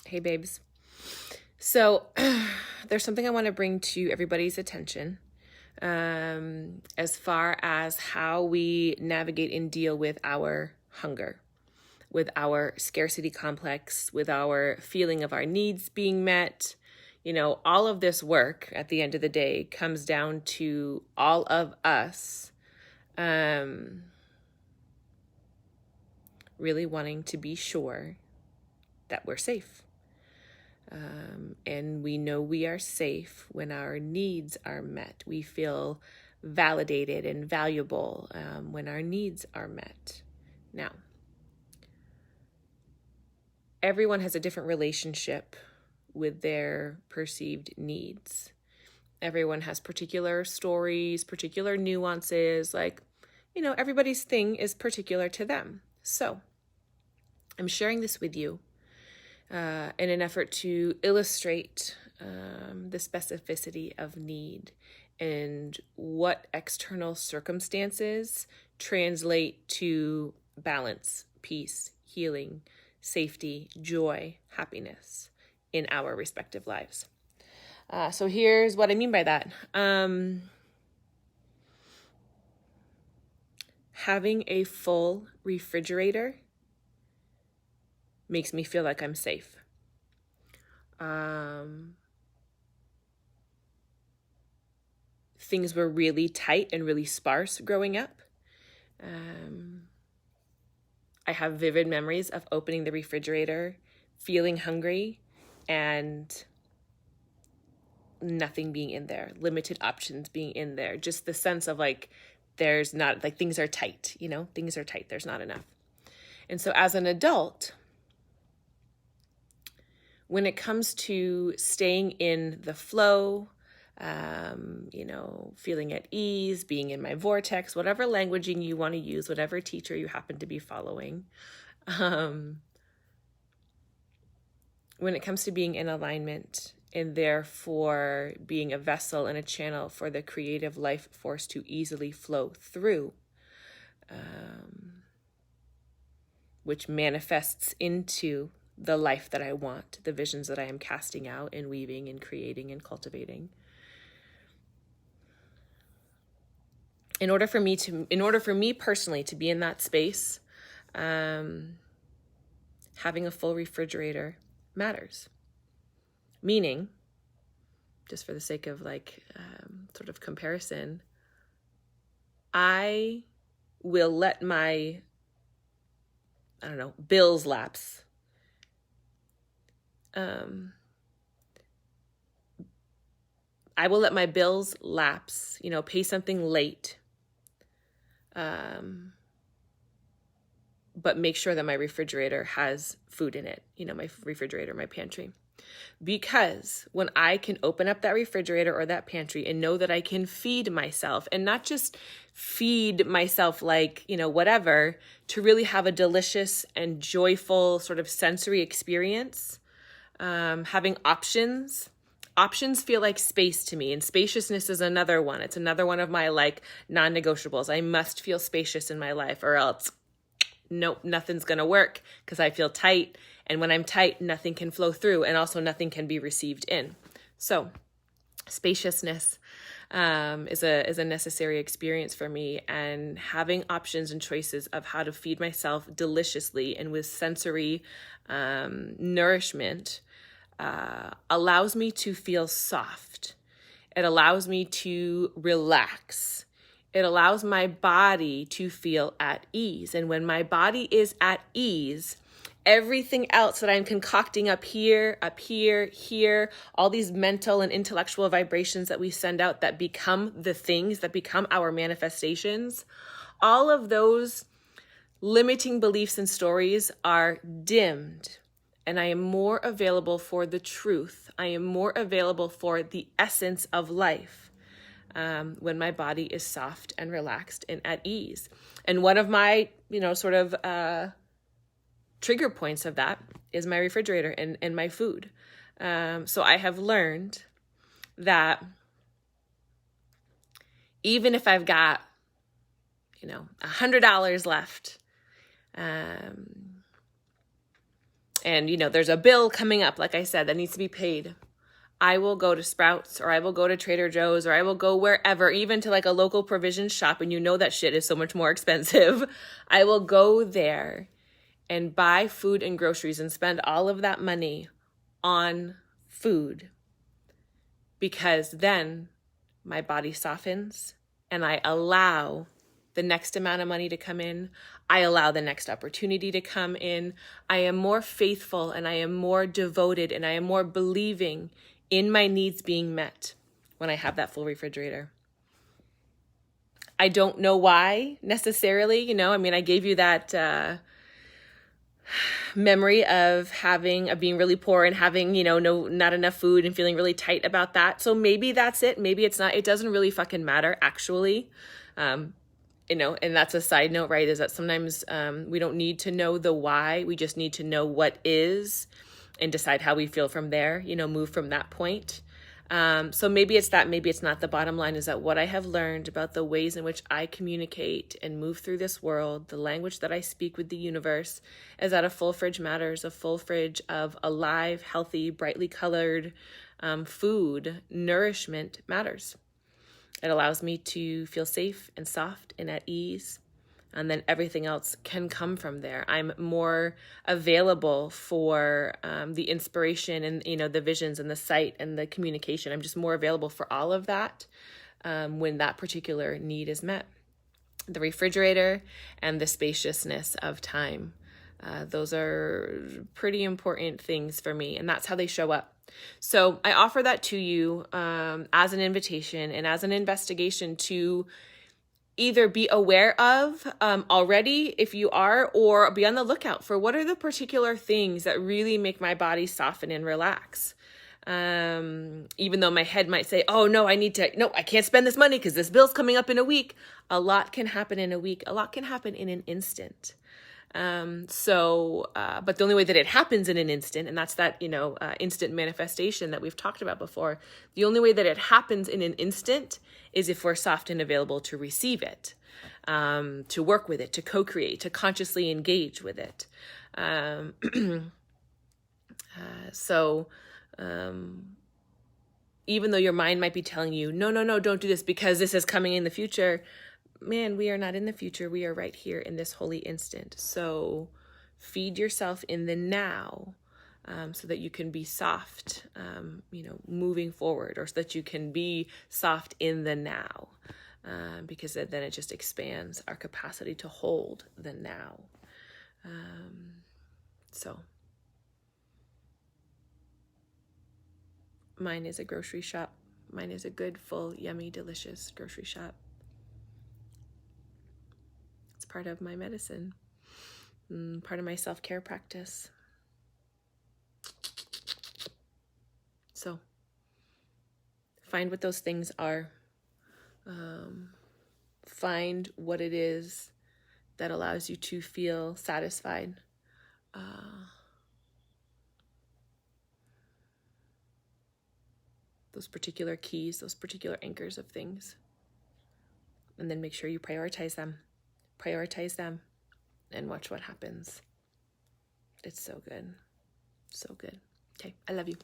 Hey, babes. So there's something I want to bring to everybody's attention as far as how we navigate and deal with our hunger, with our scarcity complex, with our feeling of our needs being met. All of this work at the end of the day comes down to all of us really wanting to be sure that we're safe. And we know we are safe when our needs are met. We feel validated and valuable when our needs are met. Now, everyone has a different relationship with their perceived needs. Everyone has particular stories, particular nuances, everybody's thing is particular to them. So, I'm sharing this with you in an effort to illustrate the specificity of need and what external circumstances translate to balance, peace, healing, safety, joy, happiness in our respective lives. So here's what I mean by that. Having a full refrigerator makes me feel like I'm safe. Things were really tight and really sparse growing up. I have vivid memories of opening the refrigerator, feeling hungry, and nothing being in there, limited options being in there. Just the sense of there's not, things are tight, things are tight, there's not enough. And so as an adult, when it comes to staying in the flow, feeling at ease, being in my vortex, whatever languaging you want to use, whatever teacher you happen to be following, when it comes to being in alignment and therefore being a vessel and a channel for the creative life force to easily flow through, which manifests into the life that I want, the visions that I am casting out and weaving and creating and cultivating. In order for me personally to be in that space, having a full refrigerator matters. Meaning, just for the sake of sort of comparison, I will let my, bills lapse. I will let my bills lapse, pay something late, but make sure that my refrigerator has food in it, my refrigerator, my pantry. Because when I can open up that refrigerator or that pantry and know that I can feed myself, and not just feed myself whatever, to really have a delicious and joyful sort of sensory experience, having options feel like space to me, and spaciousness is another one. It's another one of my non-negotiables. I must feel spacious in my life, or else nope, nothing's gonna work because I feel tight. And when I'm tight, nothing can flow through, and also nothing can be received in. So spaciousness is a necessary experience for me, and having options and choices of how to feed myself deliciously and with sensory nourishment allows me to feel soft. It allows me to relax. It allows my body to feel at ease. And when my body is at ease, everything else that I'm concocting up here, all these mental and intellectual vibrations that we send out that become the things, that become our manifestations, all of those limiting beliefs and stories are dimmed. And I am more available for the truth. I am more available for the essence of life when my body is soft and relaxed and at ease. And one of my, trigger points of that is my refrigerator and my food. So I have learned that even if I've got, $100 left, and, you know, there's a bill coming up, like I said, that needs to be paid, I will go to Sprouts, or I will go to Trader Joe's, or I will go wherever, even to like a local provision shop, and you know that shit is so much more expensive. I will go there and buy food and groceries and spend all of that money on food, because then my body softens and I allow the next amount of money to come in. I allow the next opportunity to come in. I am more faithful and I am more devoted and I am more believing in my needs being met when I have that full refrigerator. I don't know why necessarily, you know, I mean, I gave you that memory of being really poor and having, you know, not enough food and feeling really tight about that. So maybe that's it. Maybe it's not. It doesn't really fucking matter, actually. You know, and that's a side note, right? Is that sometimes we don't need to know the why. We just need to know what is and decide how we feel from there, you know, move from that point. So maybe it's that, maybe it's not. The bottom line is that what I have learned about the ways in which I communicate and move through this world, the language that I speak with the universe, is that a full fridge matters. A full fridge of alive, healthy, brightly colored food, nourishment matters. It allows me to feel safe and soft and at ease. And then everything else can come from there. I'm more available for the inspiration and, you know, the visions and the sight and the communication. I'm just more available for all of that when that particular need is met. The refrigerator and the spaciousness of time. Those are pretty important things for me, and that's how they show up. So I offer that to you as an invitation and as an investigation to either be aware of already, if you are, or be on the lookout for what are the particular things that really make my body soften and relax. Even though my head might say, oh, no, I can't spend this money because this bill's coming up in a week. A lot can happen in a week. A lot can happen in an instant. But the only way that it happens in an instant, and that's that, instant manifestation that we've talked about before, the only way that it happens in an instant is if we're soft and available to receive it, to work with it, to co-create, to consciously engage with it. Even though your mind might be telling you, no, don't do this because this is coming in the future, man, we are not in the future. We are right here in this holy instant. So feed yourself in the now, so that you can be soft, moving forward, or so that you can be soft in the now, because then it just expands our capacity to hold the now. So mine is a grocery shop. Mine is a good, full, yummy, delicious grocery shop. It's part of my medicine, part of my self-care practice. So find what those things are. Find what it is that allows you to feel satisfied. Those particular keys, those particular anchors of things. And then make sure you prioritize them. Prioritize them and watch what happens. It's so good. So good. Okay, I love you.